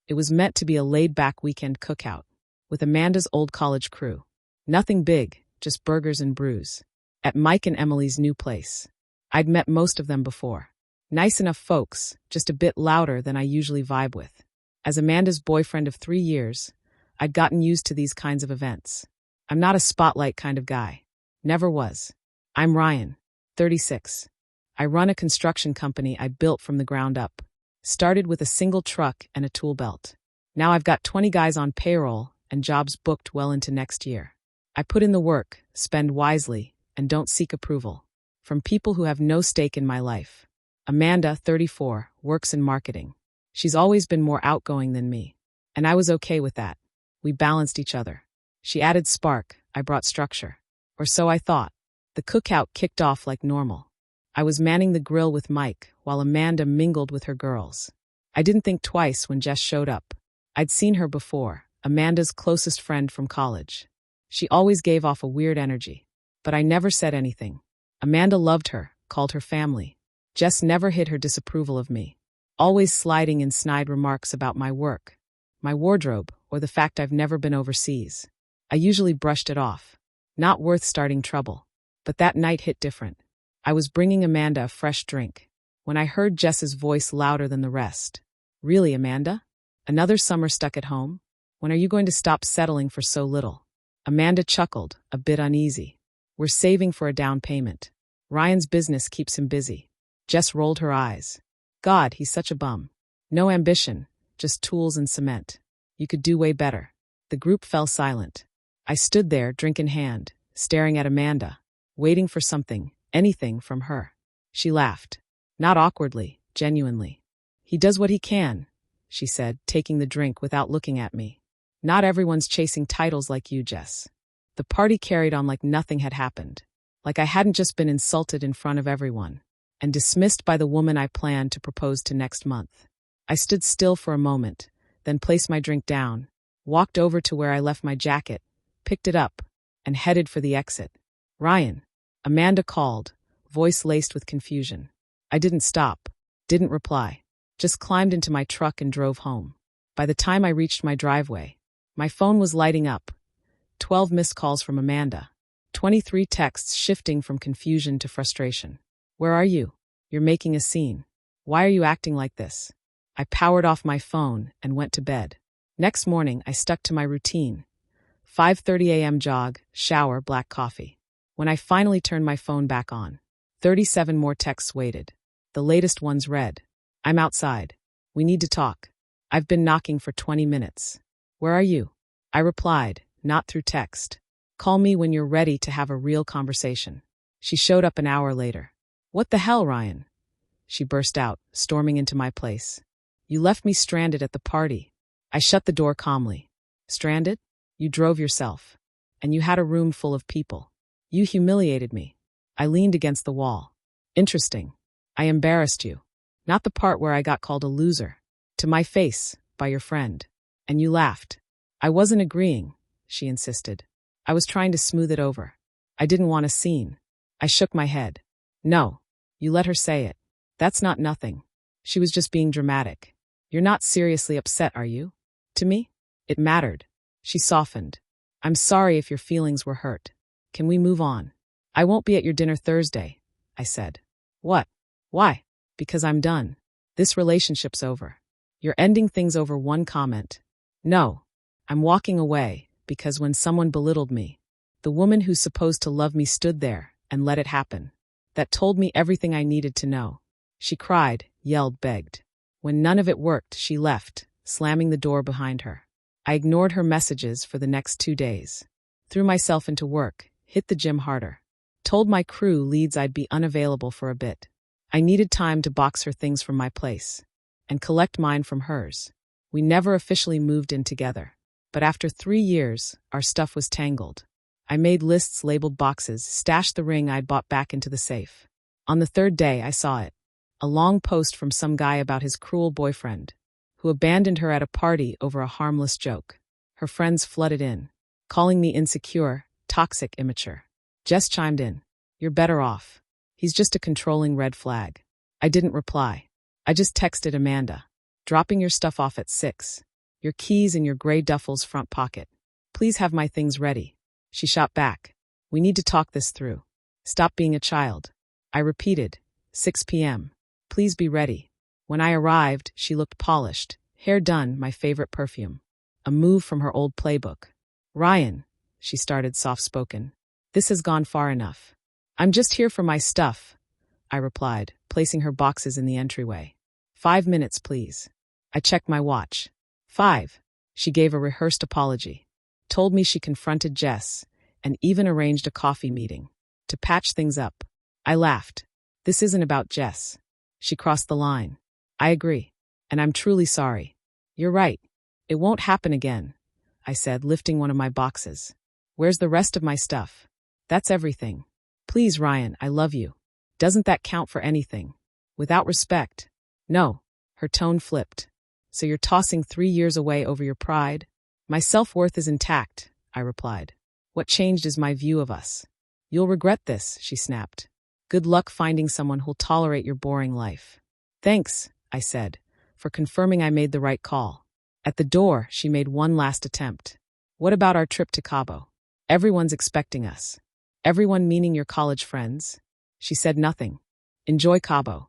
It was meant to be a laid-back weekend cookout with Amanda's old college crew. Nothing big, just burgers and brews. At Mike and Emily's new place. I'd met most of them before. Nice enough folks, just a bit louder than I usually vibe with. As Amanda's boyfriend of 3 years, I'd gotten used to these kinds of events. I'm not a spotlight kind of guy. Never was. I'm Ryan, 36. I run a construction company I built from the ground up. Started with a single truck and a tool belt. Now I've got 20 guys on payroll and jobs booked well into next year. I put in the work, spend wisely, and don't seek approval from people who have no stake in my life. Amanda, 34, works in marketing. She's always been more outgoing than me, and I was okay with that. We balanced each other. She added spark, I brought structure. Or so I thought. The cookout kicked off like normal. I was manning the grill with Mike, while Amanda mingled with her girls. I didn't think twice when Jess showed up. I'd seen her before, Amanda's closest friend from college. She always gave off a weird energy. But I never said anything. Amanda loved her, called her family. Jess never hid her disapproval of me. Always sliding in snide remarks about my work, my wardrobe, or the fact I've never been overseas. I usually brushed it off. Not worth starting trouble. But that night hit different. I was bringing Amanda a fresh drink when I heard Jess's voice louder than the rest. Really, Amanda? Another summer stuck at home? When are you going to stop settling for so little? Amanda chuckled, a bit uneasy. We're saving for a down payment. Ryan's business keeps him busy. Jess rolled her eyes. God, he's such a bum. No ambition, just tools and cement. You could do way better. The group fell silent. I stood there, drink in hand, staring at Amanda, waiting for something, anything from her. She laughed. Not awkwardly, genuinely. He does what he can, she said, taking the drink without looking at me. Not everyone's chasing titles like you, Jess. The party carried on like nothing had happened. Like I hadn't just been insulted in front of everyone and dismissed by the woman I planned to propose to next month. I stood still for a moment, then placed my drink down, walked over to where I left my jacket, picked it up, and headed for the exit. Ryan, Amanda called, voice laced with confusion. I didn't stop, didn't reply, just climbed into my truck and drove home. By the time I reached my driveway, my phone was lighting up. 12 missed calls from Amanda. 23 texts shifting from confusion to frustration. Where are you? You're making a scene. Why are you acting like this? I powered off my phone and went to bed. Next morning, I stuck to my routine. 5:30 a.m. jog, shower, black coffee. When I finally turned my phone back on, 37 more texts waited. The latest ones read, I'm outside. We need to talk. I've been knocking for 20 minutes. Where are you? I replied, not through text. Call me when you're ready to have a real conversation. She showed up an hour later. What the hell, Ryan? She burst out, storming into my place. You left me stranded at the party. I shut the door calmly. Stranded? You drove yourself. And you had a room full of people. You humiliated me. I leaned against the wall. Interesting. I embarrassed you. Not the part where I got called a loser. To my face, by your friend. And you laughed. I wasn't agreeing, she insisted. I was trying to smooth it over. I didn't want a scene. I shook my head. No. You let her say it. That's not nothing. She was just being dramatic. You're not seriously upset, are you? To me? It mattered. She softened. I'm sorry if your feelings were hurt. Can we move on? I won't be at your dinner Thursday, I said. What? Why? Because I'm done. This relationship's over. You're ending things over one comment. No. I'm walking away because when someone belittled me, the woman who's supposed to love me stood there and let it happen. That told me everything I needed to know. She cried, yelled, begged. When none of it worked, she left, slamming the door behind her. I ignored her messages for the next 2 days. Threw myself into work, hit the gym harder. Told my crew leads I'd be unavailable for a bit. I needed time to box her things from my place and collect mine from hers. We never officially moved in together, but after 3 years, our stuff was tangled. I made lists labeled boxes, stashed the ring I'd bought back into the safe. On the 3rd day, I saw it. A long post from some guy about his cruel boyfriend, who abandoned her at a party over a harmless joke. Her friends flooded in, calling me insecure, toxic, immature. Jess chimed in. You're better off. He's just a controlling red flag. I didn't reply. I just texted Amanda. Dropping your stuff off at 6. Your keys in your gray duffel's front pocket. Please have my things ready. She shot back. We need to talk this through. Stop being a child. I repeated. 6 p.m. Please be ready. When I arrived, she looked polished. Hair done, my favorite perfume. A move from her old playbook. Ryan, she started soft-spoken. This has gone far enough. I'm just here for my stuff, I replied, placing her boxes in the entryway. 5 minutes, please. I checked my watch. 5. She gave a rehearsed apology. Told me she confronted Jess, and even arranged a coffee meeting. To patch things up. I laughed. This isn't about Jess. She crossed the line. I agree. And I'm truly sorry. You're right. It won't happen again, I said, lifting one of my boxes. Where's the rest of my stuff? That's everything. Please, Ryan, I love you. Doesn't that count for anything? Without respect? No. Her tone flipped. So you're tossing 3 years away over your pride? My self-worth is intact, I replied. What changed is my view of us. You'll regret this, she snapped. Good luck finding someone who'll tolerate your boring life. Thanks, I said, for confirming I made the right call. At the door, she made one last attempt. What about our trip to Cabo? Everyone's expecting us. Everyone meaning your college friends? She said nothing. Enjoy Cabo.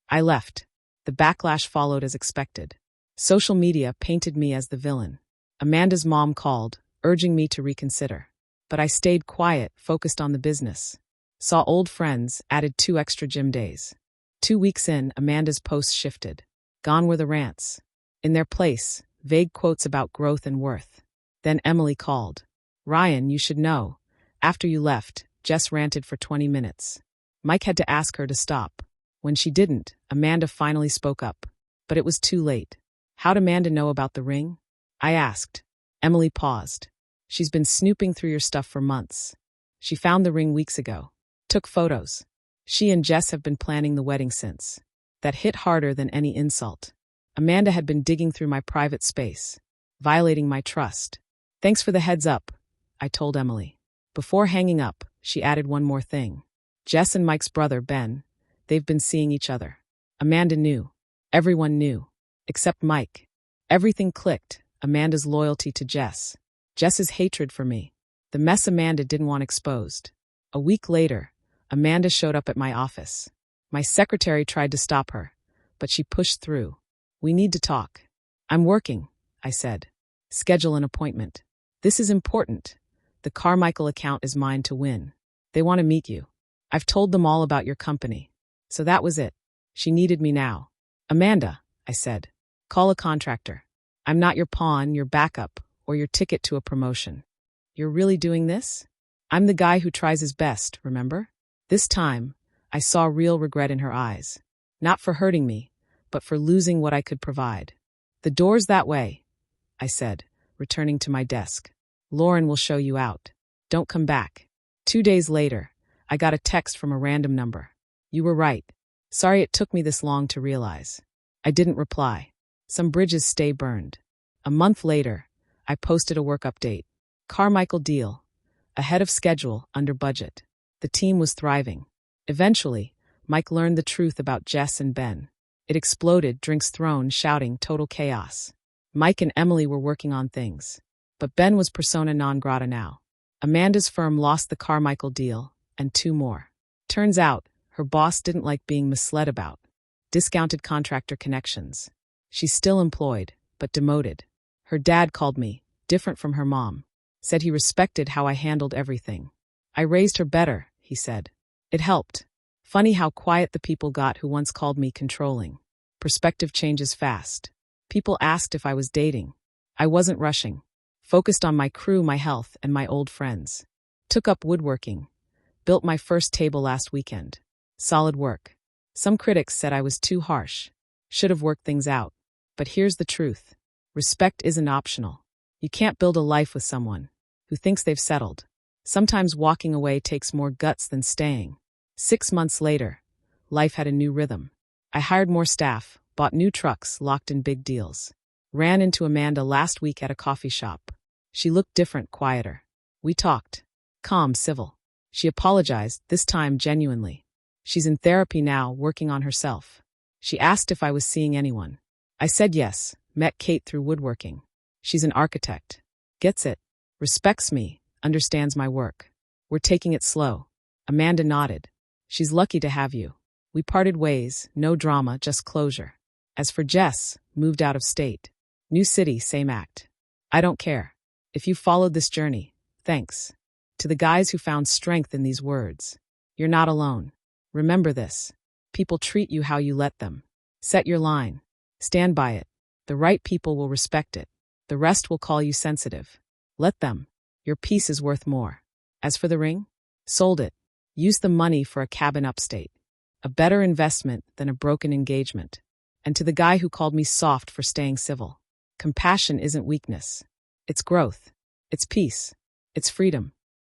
I left. The backlash followed as expected. Social media painted me as the villain. Amanda's mom called, urging me to reconsider. But I stayed quiet, focused on the business. Saw old friends, added 2 extra gym days. 2 weeks in, Amanda's posts shifted. Gone were the rants. In their place, vague quotes about growth and worth. Then Emily called. Ryan, you should know. After you left, Jess ranted for 20 minutes. Mike had to ask her to stop. When she didn't, Amanda finally spoke up. But it was too late. How'd Amanda know about the ring? I asked. Emily paused. She's been snooping through your stuff for months. She found the ring weeks ago. Took photos. She and Jess have been planning the wedding since. That hit harder than any insult. Amanda had been digging through my private space, violating my trust. Thanks for the heads up, I told Emily. Before hanging up, she added one more thing. Jess and Mike's brother, Ben, they've been seeing each other. Amanda knew. Everyone knew. Except Mike. Everything clicked. Amanda's loyalty to Jess. Jess's hatred for me. The mess Amanda didn't want exposed. A week later, Amanda showed up at my office. My secretary tried to stop her, but she pushed through. We need to talk. I'm working, I said. Schedule an appointment. This is important. The Carmichael account is mine to win. They want to meet you. I've told them all about your company. So that was it. She needed me now. Amanda, I said. Call a contractor. I'm not your pawn, your backup, or your ticket to a promotion. You're really doing this? I'm the guy who tries his best, remember? This time, I saw real regret in her eyes. Not for hurting me, but for losing what I could provide. The door's that way, I said, returning to my desk. Lauren will show you out. Don't come back. 2 days later, I got a text from a random number. You were right. Sorry it took me this long to realize. I didn't reply. Some bridges stay burned. A month later, I posted a work update. Carmichael deal. Ahead of schedule, under budget. The team was thriving. Eventually, Mike learned the truth about Jess and Ben. It exploded, drinks thrown, shouting, total chaos. Mike and Emily were working on things. But Ben was persona non grata now. Amanda's firm lost the Carmichael deal, and 2 more. Turns out, her boss didn't like being misled about. Discounted contractor connections. She's still employed, but demoted. Her dad called me, different from her mom. Said he respected how I handled everything. I raised her better, he said. It helped. Funny how quiet the people got who once called me controlling. Perspective changes fast. People asked if I was dating. I wasn't rushing. Focused on my crew, my health, and my old friends. Took up woodworking. Built my first table last weekend. Solid work. Some critics said I was too harsh. Should have worked things out. But here's the truth. Respect isn't optional. You can't build a life with someone who thinks they've settled. Sometimes walking away takes more guts than staying. 6 months later, life had a new rhythm. I hired more staff, bought new trucks, locked in big deals. Ran into Amanda last week at a coffee shop. She looked different, quieter. We talked. Calm, civil. She apologized, this time genuinely. She's in therapy now, working on herself. She asked if I was seeing anyone. I said yes, met Kate through woodworking. She's an architect. Gets it. Respects me. Understands my work. We're taking it slow. Amanda nodded. She's lucky to have you. We parted ways, no drama, just closure. As for Jess, moved out of state. New city, same act. I don't care. If you followed this journey, thanks. To the guys who found strength in these words, you're not alone. Remember this. People treat you how you let them. Set your line. Stand by it. The right people will respect it. The rest will call you sensitive. Let them. Your peace is worth more. As for the ring, sold it. Used the money for a cabin upstate. A better investment than a broken engagement. And to the guy who called me soft for staying civil, compassion isn't weakness. It's growth. It's peace. It's freedom.